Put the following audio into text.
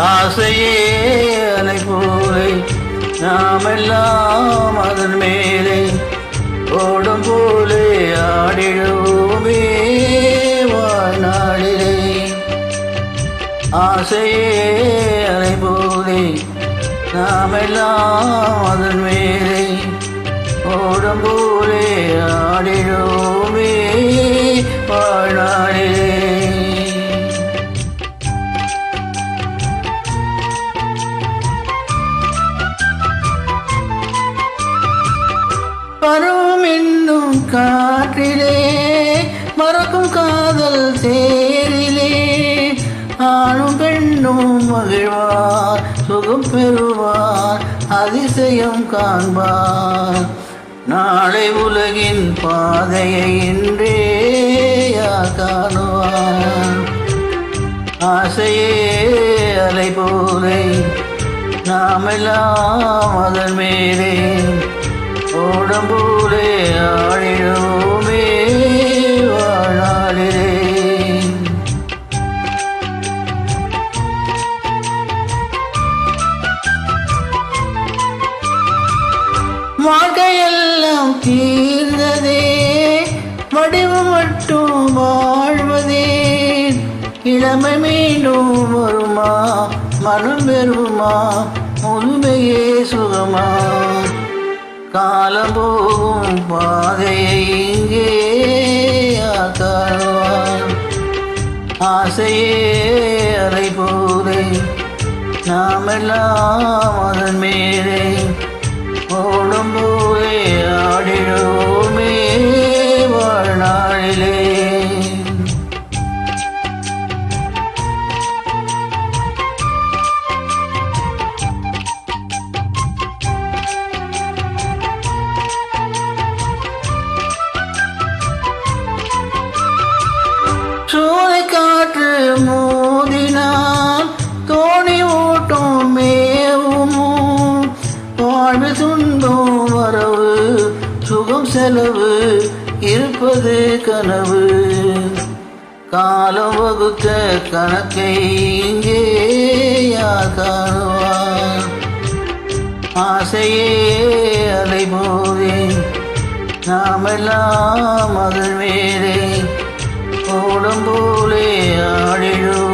ஆசையே அலை போலே நாமெல்லாம் அதன் மேலே ஓடும் போலே ஆடிடுவோமே வாழ்நாளிலே. ஆசையே அலை போலே நாமெல்லாம் அதன் மேலே ஓடும் போலே ஆடிடுவோமே வாழ்நாளிலே. பருவம் என்னும் காற்றிலே மறக்கும் காதல் தேரிலே ஆணும் பெண்ணும் மகிழ்வார் சுகம் பெறுவார் அதிசயம் காண்பார். நாளை உலகின் பாதையை இன்றே யார் காணுவார். ஆசையே அலை போலே நாமெல்லாம் அதன் மேலே ஓடும் போலே ஆடிடுவோமே வாழ்நாளிலே. வாழ்க்கையெல்லாம் தீர்ந்ததே வடிவு மட்டும் வாழ்வதே. இளமை மீண்டும் வருமா மனம் பெறுமா முழுமையே சுகமா. காலம் போகும் பாதையை இங்கே காணுவார். ஆசையே அலை போலே நாமெல்லாம் அதன் மேலே ஓடும் போலே ஆடிடுவோமே வாழ்நாளிலே. சூளை காற்று மோதினால் தோணி ஓட்டும் மேவுமோ. வாழ்வு துன்பம் வரவு சுகம் செலவு இருப்பது கனவு. காலம் வகுத்த கணக்கை இங்கே யார் காணுவார். ஆசையே அலை போலே நாமெல்லாம் அதன் மேலே ஓடும் போலே ஆடிடும்